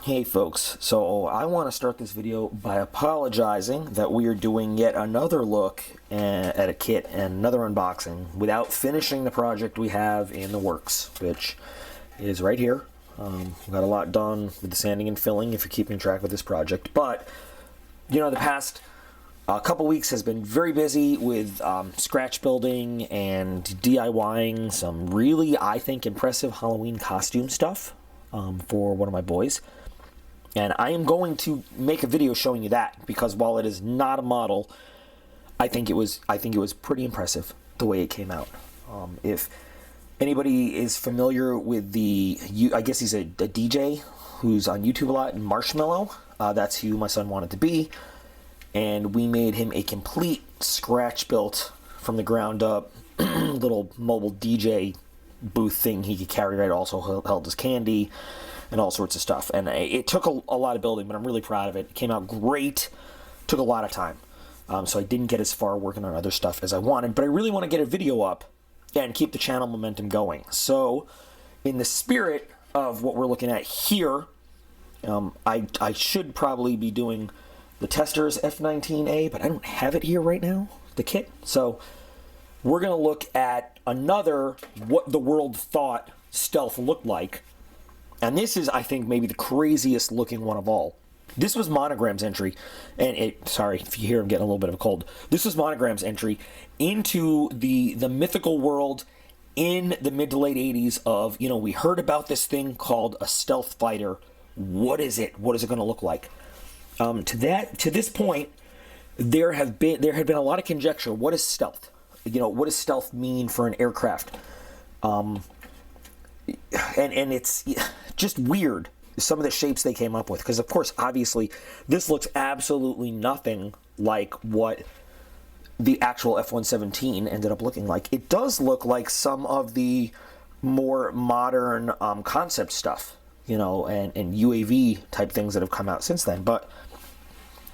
Hey folks, so I want to start this video by apologizing that we are doing yet another look at a kit and another unboxing without finishing the project we have in the works, which is right here. We got a lot done with the sanding and filling if you're keeping track of this project, but you know, the past couple weeks has been very busy with scratch building and DIYing some really, I think, impressive Halloween costume stuff for one of my boys. And I am going to make a video showing you that, because while it is not a model, I think it was pretty impressive the way it came out. If anybody is familiar with I guess he's a DJ who's on YouTube a lot, Marshmallow, that's who my son wanted to be, and we made him a complete scratch built from the ground up little mobile DJ booth thing he could carry. Right, also held his candy and all sorts of stuff. And it took a lot of building, but I'm really proud of it. It came out great. Took a lot of time. So I didn't get as far working on other stuff as I wanted, but I really want to get a video up and keep the channel momentum going. So in the spirit of what we're looking at here, I should probably be doing the Tester's F-19A, but I don't have it here right now, the kit. So we're going to look at another what the world thought stealth looked like. And this is, I think, maybe the craziest looking one of all. This was Monogram's entry, and sorry if you hear him getting a little bit of a cold. This was Monogram's entry into the mythical world in the mid to late 80s of, you know, we heard about this thing called a stealth fighter. What is it? What is it going to look like? To this point, there had been a lot of conjecture. What is stealth? You know, what does stealth mean for an aircraft? And it's just weird, some of the shapes they came up with, because of course, obviously, this looks absolutely nothing like what the actual F-117 ended up looking like. It does look like some of the more modern concept stuff, you know, and UAV type things that have come out since then, but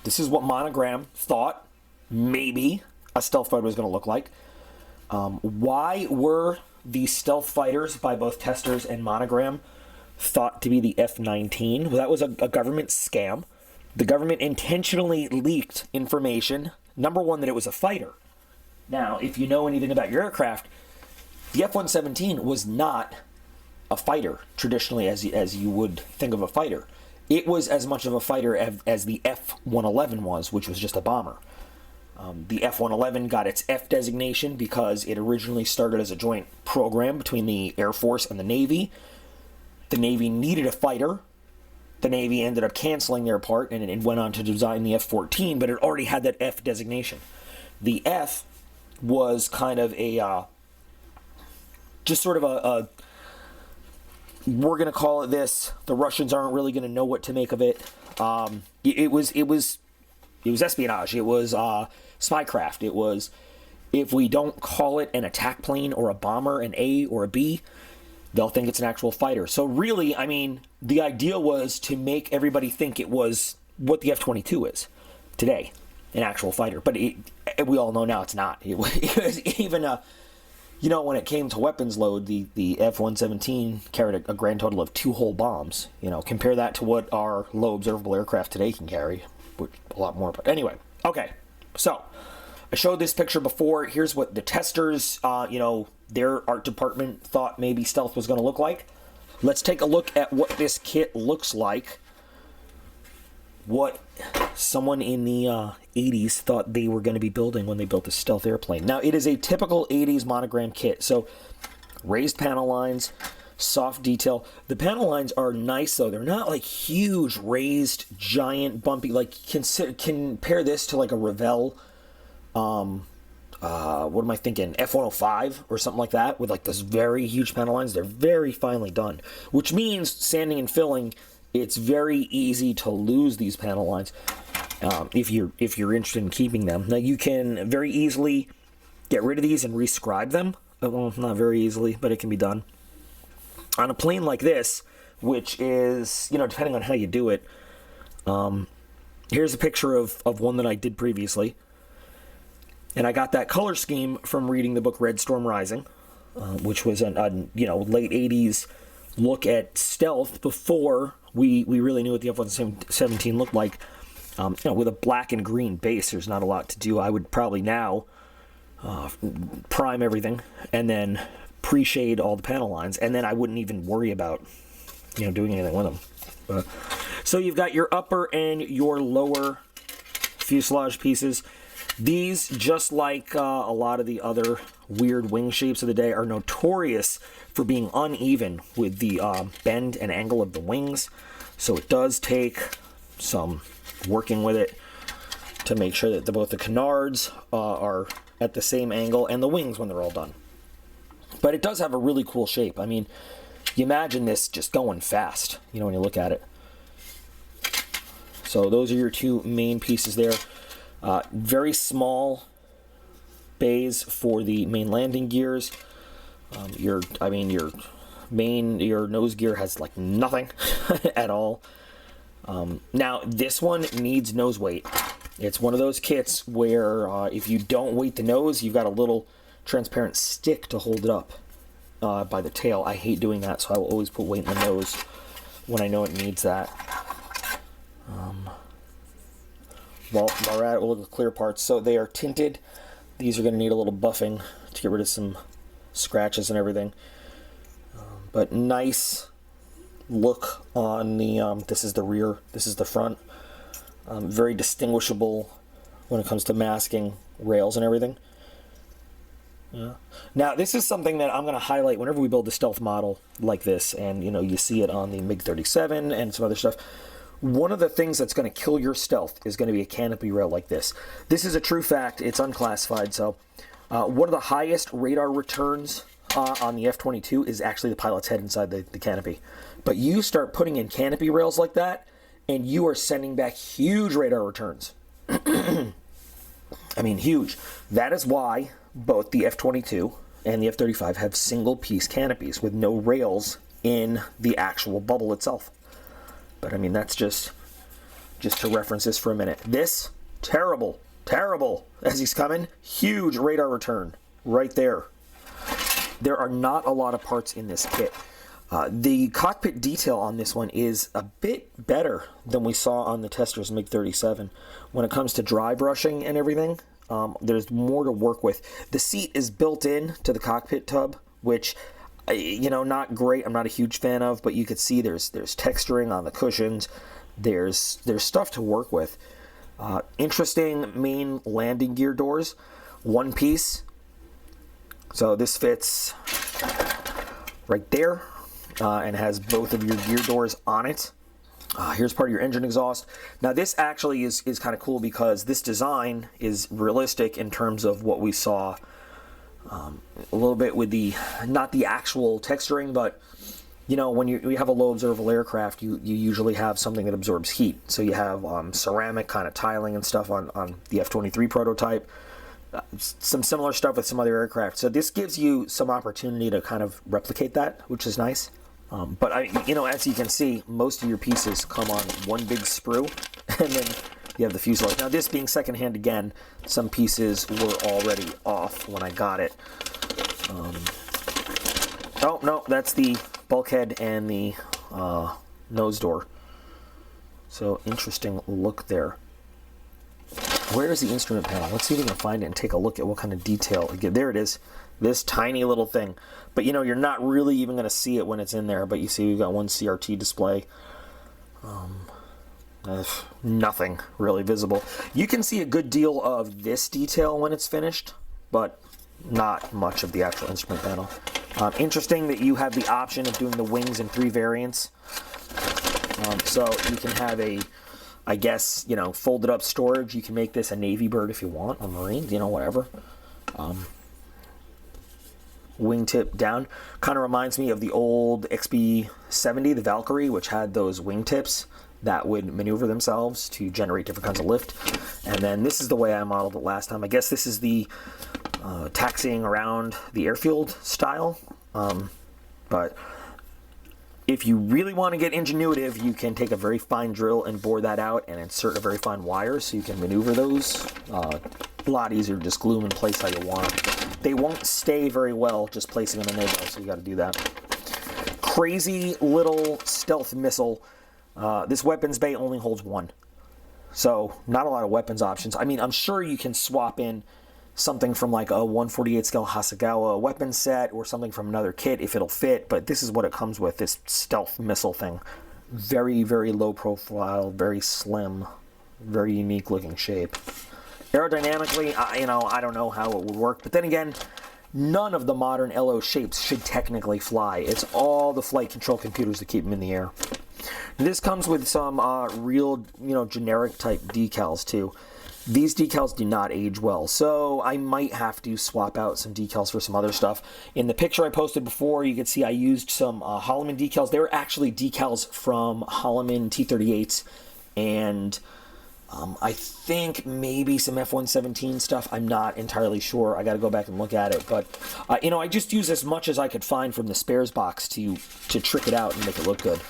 this is what Monogram thought maybe a stealth fighter was going to look like. Why were the stealth fighters by both Testers and Monogram thought to be the F-19? Well, that was a government scam. The government intentionally leaked information. Number one, that it was a fighter. Now, if you know anything about your aircraft, the F-117 was not a fighter traditionally as you would think of a fighter. It was as much of a fighter as the F-111 was, which was just a bomber. The F-111 got its F designation because it originally started as a joint program between the Air Force and the Navy. The Navy needed a fighter. The Navy ended up canceling their part and it went on to design the F-14, but it already had that F designation. The F was kind of just sort of a we're going to call it this. The Russians aren't really going to know what to make of it. It was espionage. It was spycraft. It was, if we don't call it an attack plane or a bomber, an A or a B, they'll think it's an actual fighter. So really, I mean, the idea was to make everybody think it was what the F-22 is today, an actual fighter. But we all know now it's not. It was even you know, when it came to weapons load, the F-117 carried a grand total of 2 whole bombs. You know, compare that to what our low observable aircraft today can carry, which a lot more. But anyway, okay. So I showed this picture before. Here's what the Testers, you know, their art department thought maybe stealth was going to look like. Let's take a look at what this kit looks like. What someone in the 80s thought they were going to be building when they built a stealth airplane. Now, it is a typical 80s Monogram kit. So raised panel lines, soft detail. The panel lines are nice, though. They're not like huge, raised, giant, bumpy. Like, compare this to like a Revell, what am I thinking? F-105 or something like that, with like those very huge panel lines. They're very finely done, which means sanding and filling, it's very easy to lose these panel lines if you're interested in keeping them. Now, you can very easily get rid of these and rescribe them. Well, not very easily, but it can be done. On a plane like this, which is, you know, depending on how you do it, here's a picture of one that I did previously. And I got that color scheme from reading the book Red Storm Rising, which was a you know, late 80s look at stealth before we really knew what the F-117 looked like. You know, with a black and green base, there's not a lot to do. I would probably now prime everything and then pre-shade all the panel lines, and then I wouldn't even worry about, you know, doing anything with them. So you've got your upper and your lower fuselage pieces. These, just like a lot of the other weird wing shapes of the day, are notorious for being uneven with the bend and angle of the wings. So it does take some working with it to make sure that both the canards are at the same angle and the wings when they're all done. But it does have a really cool shape. I mean, you imagine this just going fast, you know, when you look at it. So those are your two main pieces there. Very small bays for the main landing gears. Your nose gear has like nothing at all. Now this one needs nose weight. It's one of those kits where if you don't weight the nose, you've got a little transparent stick to hold it up by the tail. I hate doing that, so I will always put weight in the nose when I know it needs that. While we're at it, we'll look at the clear parts. So they are tinted. These are going to need a little buffing to get rid of some scratches and everything. But nice look on the, this is the rear, this is the front. Very distinguishable when it comes to masking rails and everything. Yeah. Now this is something that I'm going to highlight whenever we build a stealth model like this, and you know, you see it on the MiG-37 and some other stuff. One of the things that's going to kill your stealth is going to be a canopy rail like this. This is a true fact. It's unclassified. So one of the highest radar returns on the F-22 is actually the pilot's head inside the canopy. But you start putting in canopy rails like that, and you are sending back huge radar returns. I mean, huge. That is why both the F-22 and the F-35 have single-piece canopies with no rails in the actual bubble itself. But I mean, that's just to reference this for a minute. This, terrible, as he's coming, huge radar return right there. There are not a lot of parts in this kit. The cockpit detail on this one is a bit better than we saw on the Tester's MiG-37. When it comes to dry brushing and everything, there's more to work with. The seat is built in to the cockpit tub, which, you know, not great. I'm not a huge fan of, but you could see there's texturing on the cushions. There's stuff to work with. Interesting main landing gear doors, one piece. So this fits right there and has both of your gear doors on it. Here's part of your engine exhaust. Now this actually is kind of cool because this design is realistic in terms of what we saw a little bit with the, not the actual texturing, but you know, when you have a low observable aircraft, you usually have something that absorbs heat. So you have ceramic kind of tiling and stuff on the F-23 prototype. Some similar stuff with some other aircraft. So this gives you some opportunity to kind of replicate that, which is nice. But you know, as you can see, most of your pieces come on one big sprue, and then you have the fuselage. Now this being secondhand again, some pieces were already off when I got it. Oh no, that's the bulkhead and the nose door. So interesting look there. Where is the instrument panel? Let's see if we can find it and take a look at what kind of detail. Again, there it is. This tiny little thing. But you know, you're not really even going to see it when it's in there. But you see we've got one CRT display. Nothing really visible. You can see a good deal of this detail when it's finished, but not much of the actual instrument panel. Interesting that you have the option of doing the wings in 3 variants. So you can have a, I guess, you know, folded up storage. You can make this a Navy bird if you want, or Marine, you know, whatever. Wingtip down. Kind of reminds me of the old XB-70, the Valkyrie, which had those wingtips that would maneuver themselves to generate different kinds of lift. And then this is the way I modeled it last time. I guess this is the taxiing around the airfield style. But if you really want to get ingenuitive, you can take a very fine drill and bore that out and insert a very fine wire so you can maneuver those. A lot easier to just glue them in place how you want them. They won't stay very well just placing them in there though, so you got to do that. Crazy little stealth missile. This weapons bay only holds one. So, not a lot of weapons options. I mean, I'm sure you can swap in something from like a 148 scale Hasegawa weapon set or something from another kit if it'll fit, but this is what it comes with, this stealth missile thing. Very, very low profile, very slim, very unique looking shape. Aerodynamically, I don't know how it would work, but then again, none of the modern LO shapes should technically fly. It's all the flight control computers that keep them in the air. This comes with some real, generic type decals too. These decals do not age well, so I might have to swap out some decals for some other stuff. In the picture I posted before, you can see I used some Holloman decals. They were actually decals from Holloman T-38s, and I think maybe some F-117 stuff. I'm not entirely sure. I got to go back and look at it, but I just used as much as I could find from the spares box to trick it out and make it look good,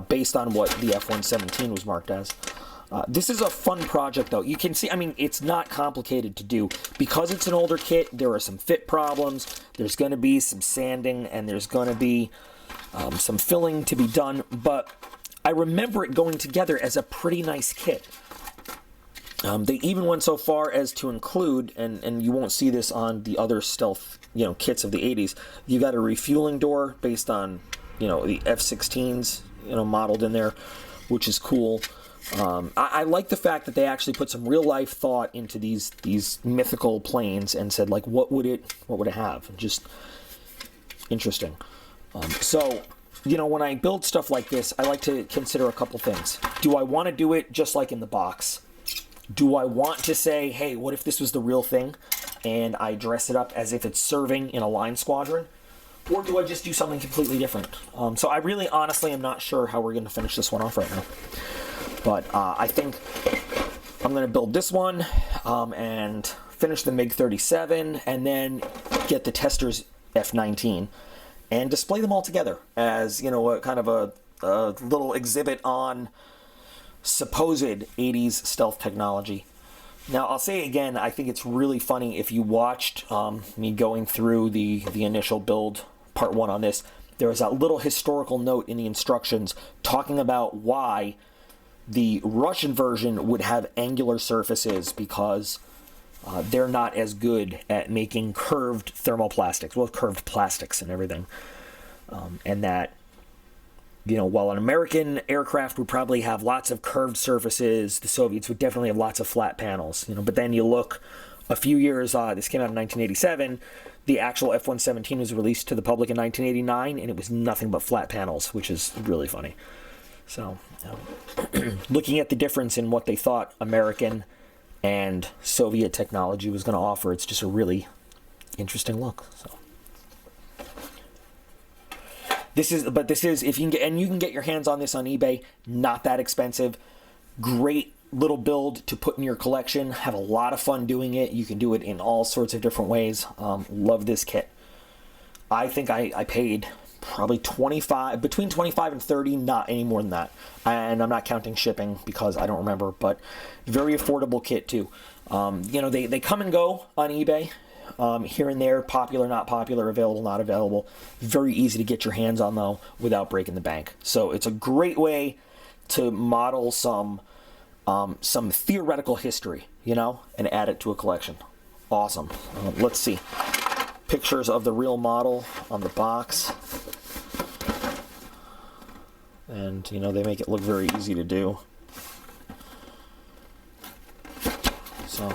based on what the F-117 was marked as. This is a fun project, though. You can see, it's not complicated to do. Because it's an older kit, there are some fit problems, there's going to be some sanding, and there's going to be some filling to be done, but I remember it going together as a pretty nice kit. They even went so far as to include, and you won't see this on the other stealth kits of the 80s, you got a refueling door based on the F-16s modeled in there, which is cool. I like the fact that they actually put some real life thought into these mythical planes and said, like, what would it have? Just interesting. So when I build stuff like this, I like to consider a couple things. Do I want to do it just like in the box? Do I want to say, hey, what if this was the real thing and I dress it up as if it's serving in a line squadron? Or do I just do something completely different? So I really honestly am not sure how we're going to finish this one off right now. But I think I'm going to build this one and finish the MiG-37 and then get the tester's F-19 and display them all together as, a kind of a little exhibit on supposed 80s stealth technology. Now, I'll say again, I think it's really funny if you watched me going through the initial build, part 1 on this, there was that little historical note in the instructions talking about why the Russian version would have angular surfaces because they're not as good at making curved thermoplastics, well, curved plastics and everything. And that, while an American aircraft would probably have lots of curved surfaces, the Soviets would definitely have lots of flat panels. But then you look a few years, this came out in 1987, the actual F-117 was released to the public in 1989, and it was nothing but flat panels, which is really funny. So, looking at the difference in what they thought American and Soviet technology was going to offer, it's just a really interesting look. So, this is if you can get, and you can get your hands on this on eBay, not that expensive. Great little build to put in your collection. Have a lot of fun doing it. You can do it in all sorts of different ways. Love this kit. I think I paid probably between 25 and 30, not any more than that. And I'm not counting shipping because I don't remember, but very affordable kit too. They come and go on eBay, here and there, popular, not popular, available, not available. Very easy to get your hands on though without breaking the bank. So it's a great way to model some theoretical history, and add it to a collection. Awesome. Let's see. Pictures of the real model on the box. And, they make it look very easy to do. So.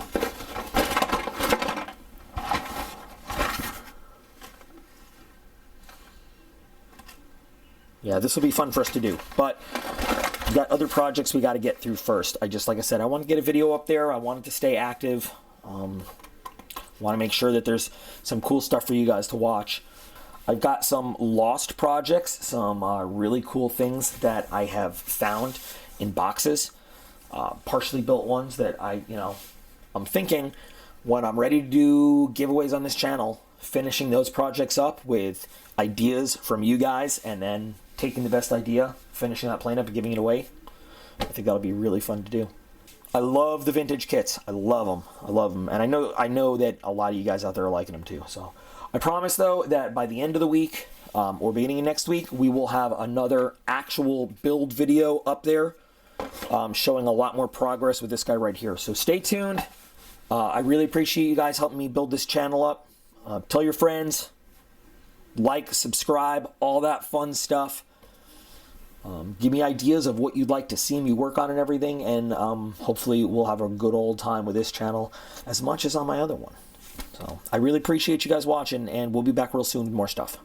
Yeah, this will be fun for us to do. But we've got other projects we got to get through first. Like I said, I want to get a video up there. I want it to stay active. Want to make sure that there's some cool stuff for you guys to watch. I've got some lost projects, some really cool things that I have found in boxes, partially built ones that I'm thinking when I'm ready to do giveaways on this channel, finishing those projects up with ideas from you guys and then taking the best idea, finishing that plane up and giving it away. I think that'll be really fun to do. I love the vintage kits. I love them. And I know that a lot of you guys out there are liking them too. So I promise though that by the end of the week, or beginning of next week, we will have another actual build video up there showing a lot more progress with this guy right here. So stay tuned. I really appreciate you guys helping me build this channel up. Tell your friends, like, subscribe, all that fun stuff. Give me ideas of what you'd like to see me work on and everything, and hopefully we'll have a good old time with this channel as much as on my other one. So I really appreciate you guys watching, and we'll be back real soon with more stuff.